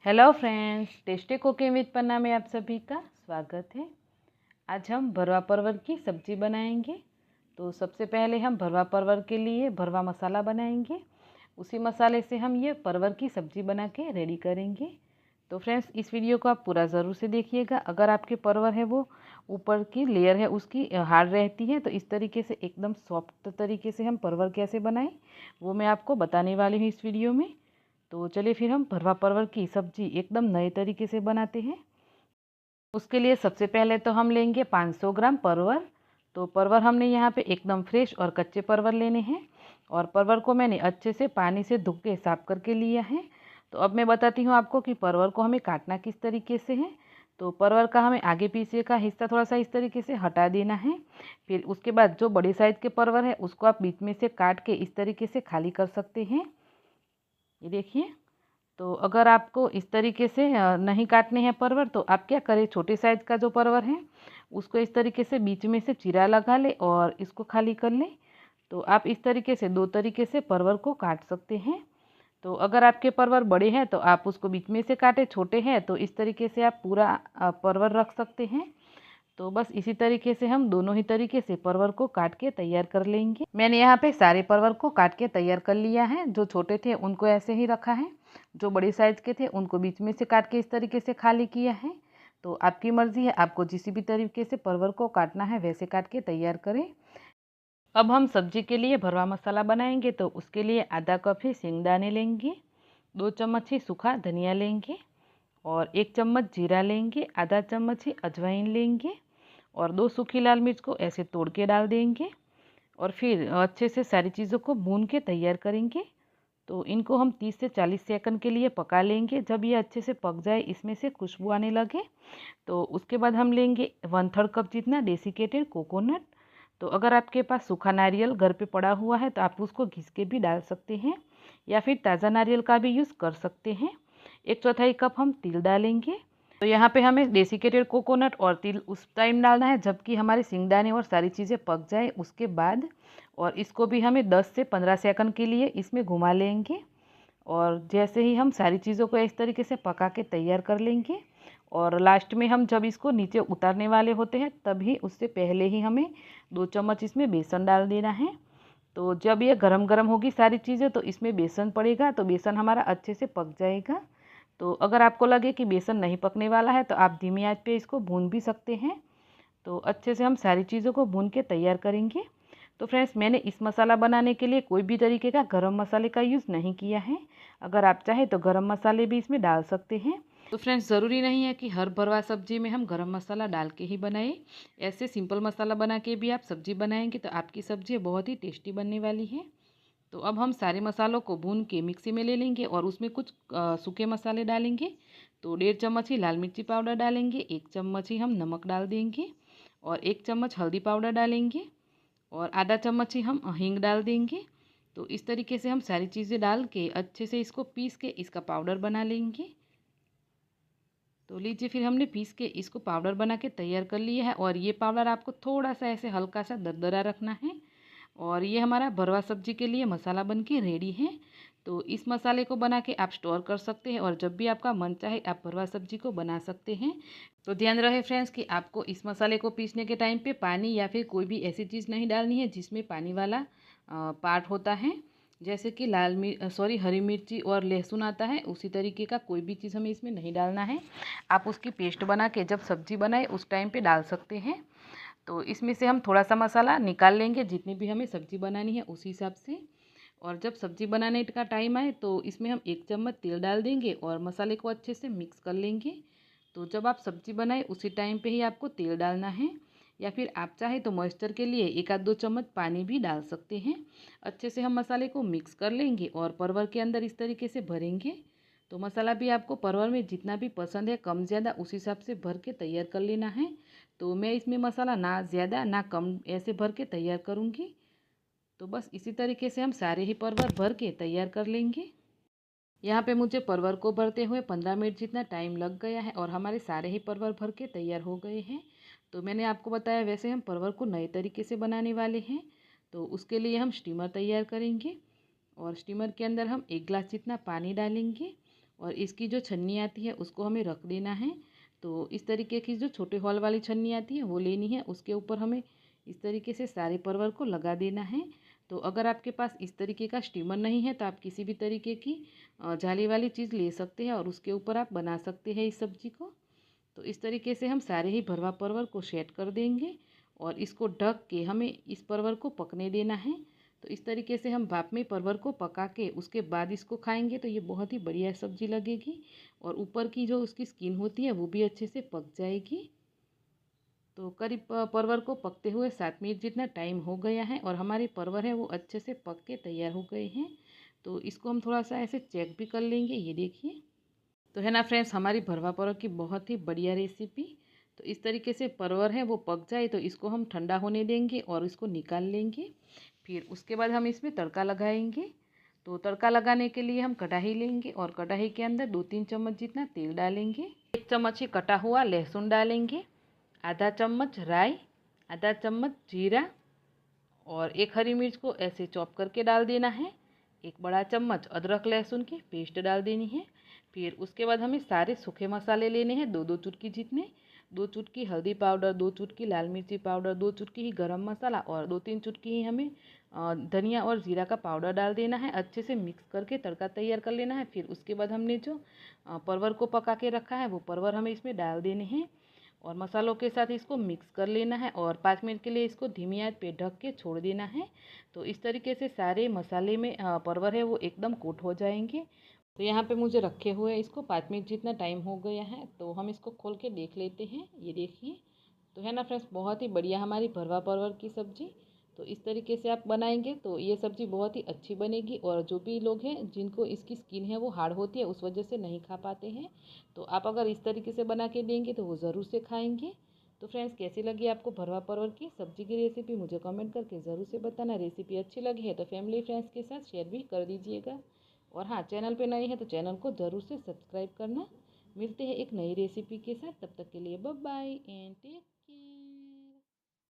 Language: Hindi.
Hello friends, tasty cooking with Panna में आप सभी का स्वागत है। आज हम भरवा परवल की सब्ज़ी बनाएंगे। तो सबसे पहले हम भरवा परवल के लिए भरवा मसाला बनाएंगे। उसी मसाले से हम ये परवल की सब्ज़ी बना के रेडी करेंगे। तो फ्रेंड्स, इस वीडियो को आप पूरा ज़रूर से देखिएगा। अगर आपके परवल है वो ऊपर की लेयर है उसकी हार्ड रहती है, तो इस तरीके से एकदम सॉफ्ट तरीके से हम परवल कैसे बनाएं वो मैं आपको बताने वाली हूँ इस वीडियो में। तो चलिए फिर हम भरवा परवल की सब्ज़ी एकदम नए तरीके से बनाते हैं। उसके लिए सबसे पहले तो हम लेंगे 500 ग्राम परवल। तो परवल हमने यहाँ पे एकदम फ्रेश और कच्चे परवल लेने हैं, और परवल को मैंने अच्छे से पानी से धो के साफ करके लिया है। तो अब मैं बताती हूँ आपको कि परवल को हमें काटना किस तरीके से है। तो परवल का हमें आगे पीछे का हिस्सा थोड़ा सा इस तरीके से हटा देना है। फिर उसके बाद जो बड़ी साइज़ के परवल है उसको आप बीच में से काट के इस तरीके से खाली कर सकते हैं। ये देखिए। तो अगर आपको इस तरीके से नहीं काटने हैं परवल, तो आप क्या करें, छोटे साइज़ का जो परवल है उसको इस तरीके से बीच में से चीरा लगा ले और इसको खाली कर लें। तो आप इस तरीके से दो तरीके से परवल को काट सकते हैं। तो अगर आपके परवल बड़े हैं तो आप उसको बीच में से काटें, छोटे हैं तो इस तरीके से आप पूरा परवल रख सकते हैं। तो बस इसी तरीके से हम दोनों ही तरीके से परवल को काट के तैयार कर लेंगे। मैंने यहाँ पे सारे परवल को काट के तैयार कर लिया है। जो छोटे थे उनको ऐसे ही रखा है, जो बड़े साइज़ के थे उनको बीच में से काट के इस तरीके से खाली किया है। तो आपकी मर्ज़ी है, आपको जिस भी तरीके से परवल को काटना है वैसे काट के तैयार करें। अब हम सब्जी के लिए भरवा मसाला बनाएंगे। तो उसके लिए आधा कप ही सिंगदाने लेंगे, 2 चम्मच ही सूखा धनिया लेंगे, और 1 चम्मच जीरा लेंगे, आधा चम्मच ही अजवाइन लेंगे, और 2 सूखी लाल मिर्च को ऐसे तोड़ के डाल देंगे। और फिर अच्छे से सारी चीज़ों को भून के तैयार करेंगे। तो इनको हम 30 से 40 सेकंड के लिए पका लेंगे। जब ये अच्छे से पक जाए, इसमें से खुशबू आने लगे, तो उसके बाद हम लेंगे 1/3 कप जितना डेसिकेटेड कोकोनट। तो अगर आपके पास सूखा नारियल घर पे पड़ा हुआ है तो आप उसको घिस के भी डाल सकते हैं, या फिर ताज़ा नारियल का भी यूज़ कर सकते हैं। 1/4 कप हम तिल डालेंगे। तो यहाँ पे हमें डेसिकेटेड कोकोनट और तिल उस टाइम डालना है जबकि हमारे सिंगदाने और सारी चीज़ें पक जाए उसके बाद। और इसको भी हमें 10 से 15 सेकंड के लिए इसमें घुमा लेंगे। और जैसे ही हम सारी चीज़ों को इस तरीके से पका के तैयार कर लेंगे, और लास्ट में हम जब इसको नीचे उतारने वाले होते हैं तभी उससे पहले ही हमें 2 चम्मच इसमें बेसन डाल देना है। तो जब ये गरम गरम होगी सारी चीज़ें तो इसमें बेसन पड़ेगा, तो बेसन हमारा अच्छे से पक जाएगा। तो अगर आपको लगे कि बेसन नहीं पकने वाला है तो आप धीमी आंच पे इसको भून भी सकते हैं। तो अच्छे से हम सारी चीज़ों को भून के तैयार करेंगे। तो फ्रेंड्स, मैंने इस मसाला बनाने के लिए कोई भी तरीके का गरम मसाले का यूज़ नहीं किया है। अगर आप चाहें तो गरम मसाले भी इसमें डाल सकते हैं। तो फ्रेंड्स, ज़रूरी नहीं है कि हर भरवा सब्जी में हम गरम मसाला डाल के ही बनाएं। ऐसे सिंपल मसाला बना के भी आप सब्जी बनाएंगे तो आपकी सब्जी बहुत ही टेस्टी बनने वाली है। तो अब हम सारे मसालों को भून के मिक्सी में ले लेंगे और उसमें कुछ सूखे मसाले डालेंगे। तो 1.5 चम्मच ही लाल मिर्ची पाउडर डालेंगे, 1 चम्मच ही हम नमक डाल देंगे, और 1 चम्मच हल्दी पाउडर डालेंगे, और आधा चम्मच ही हम हींग डाल देंगे। तो इस तरीके से हम सारी चीज़ें डाल के अच्छे से इसको पीस के इसका पाउडर बना लेंगे। तो लीजिए, फिर हमने पीस के इसको पाउडर बना के तैयार कर लिया है, और ये पाउडर आपको थोड़ा सा ऐसे हल्का सा दरदरा रखना है। और ये हमारा भरवा सब्जी के लिए मसाला बन के रेडी है। तो इस मसाले को बना के आप स्टोर कर सकते हैं, और जब भी आपका मन चाहे आप भरवा सब्जी को बना सकते हैं। तो ध्यान रहे फ्रेंड्स कि आपको इस मसाले को पीसने के टाइम पे पानी या फिर कोई भी ऐसी चीज़ नहीं डालनी है जिसमें पानी वाला पार्ट होता है। जैसे कि हरी मिर्ची और लहसुन आता है, उसी तरीके का कोई भी चीज़ हमें इसमें नहीं डालना है। आप उसकी पेस्ट बना के जब सब्जी बनाए उस टाइम पे डाल सकते हैं। तो इसमें से हम थोड़ा सा मसाला निकाल लेंगे, जितनी भी हमें सब्ज़ी बनानी है उसी हिसाब से। और जब सब्ज़ी बनाने का टाइम आए तो इसमें हम 1 चम्मच तेल डाल देंगे और मसाले को अच्छे से मिक्स कर लेंगे। तो जब आप सब्ज़ी बनाए उसी टाइम पे ही आपको तेल डालना है, या फिर आप चाहे तो मॉइस्चर के लिए 1 आध 2 चम्मच पानी भी डाल सकते हैं। अच्छे से हम मसाले को मिक्स कर लेंगे और परवल के अंदर इस तरीके से भरेंगे। तो मसाला भी आपको परवल में जितना भी पसंद है कम ज़्यादा उस हिसाब से भर के तैयार कर लेना है। तो मैं इसमें मसाला ना ज़्यादा ना कम ऐसे भर के तैयार करूँगी। तो बस इसी तरीके से हम सारे ही परवल भर के तैयार कर लेंगे। यहाँ पे मुझे परवल को भरते हुए 15 मिनट जितना टाइम लग गया है, और हमारे सारे ही परवल भर के तैयार हो गए हैं। तो मैंने आपको बताया वैसे हम परवल को नए तरीके से बनाने वाले हैं। तो उसके लिए हम स्टीमर तैयार करेंगे, और स्टीमर के अंदर हम 1 गिलास जितना पानी डालेंगे, और इसकी जो छन्नी आती है उसको हमें रख देना है। तो इस तरीके की जो छोटे हॉल वाली छन्नी आती है वो लेनी है, उसके ऊपर हमें इस तरीके से सारे परवर को लगा देना है। तो अगर आपके पास इस तरीके का स्टीमर नहीं है तो आप किसी भी तरीके की जाली वाली चीज़ ले सकते हैं और उसके ऊपर आप बना सकते हैं इस सब्ज़ी को। तो इस तरीके से हम सारे ही भरवा परवर को सेट कर देंगे और इसको ढक के हमें इस परवर को पकने देना है। तो इस तरीके से हम भाप में परवर को पका के उसके बाद इसको खाएंगे तो ये बहुत ही बढ़िया सब्ज़ी लगेगी और ऊपर की जो उसकी स्किन होती है वो भी अच्छे से पक जाएगी। तो करीब परवर को पकते हुए 7 मिनट जितना टाइम हो गया है और हमारे परवर है वो अच्छे से पक के तैयार हो गए हैं। तो इसको हम थोड़ा सा ऐसे चेक भी कर लेंगे, ये देखिए। तो है ना फ्रेंड्स, हमारी भरवा परवर की बहुत ही बढ़िया रेसिपी। तो इस तरीके से परवर है वो पक जाए तो इसको हम ठंडा होने देंगे और इसको निकाल लेंगे। फिर उसके बाद हम इसमें तड़का लगाएंगे। तो तड़का लगाने के लिए हम कढ़ाई लेंगे और कढ़ाई के अंदर 2-3 चम्मच जितना तेल डालेंगे। 1 चम्मच ही कटा हुआ लहसुन डालेंगे, आधा चम्मच राई, आधा चम्मच जीरा और 1 हरी मिर्च को ऐसे चॉप करके डाल देना है। 1 बड़ा चम्मच अदरक लहसुन की पेस्ट डाल देनी है। फिर उसके बाद हमें सारे सूखे मसाले लेने हैं, 2-2 चुटकी जितने। 2 चुटकी हल्दी पाउडर, 2 चुटकी लाल मिर्ची पाउडर, 2 चुटकी ही गरम मसाला और 2-3 चुटकी ही हमें धनिया और जीरा का पाउडर डाल देना है। अच्छे से मिक्स करके तड़का तैयार कर लेना है। फिर उसके बाद हमने जो परवर को पका के रखा है वो परवर हमें इसमें डाल देने हैं और मसालों के साथ इसको मिक्स कर लेना है और 5 मिनट के लिए इसको धीमी आंच पे ढक के छोड़ देना है। तो इस तरीके से सारे मसाले में परवर है वो एकदम कोट हो जाएंगे। तो यहाँ पे मुझे रखे हुए इसको 5 मिनट जितना टाइम हो गया है, तो हम इसको खोल के देख लेते हैं। ये देखिए, तो है ना फ्रेंड्स, बहुत ही बढ़िया हमारी भरवा परवर की सब्ज़ी। तो इस तरीके से आप बनाएंगे तो ये सब्ज़ी बहुत ही अच्छी बनेगी और जो भी लोग हैं जिनको इसकी स्किन है वो हार्ड होती है उस वजह से नहीं खा पाते हैं, तो आप अगर इस तरीके से बना के देंगे तो वो ज़रूर से खाएंगे। तो फ्रेंड्स, कैसी लगी आपको भरवा परवर की सब्ज़ी की रेसिपी मुझे कमेंट करके ज़रूर से बताना। रेसिपी अच्छी लगी है तो फैमिली फ्रेंड्स के साथ शेयर भी कर दीजिएगा और हाँ, चैनल पे नए हैं तो चैनल को ज़रूर से सब्सक्राइब करना। मिलते हैं एक नई रेसिपी के साथ, तब तक के लिए बाय बाय एंड टेक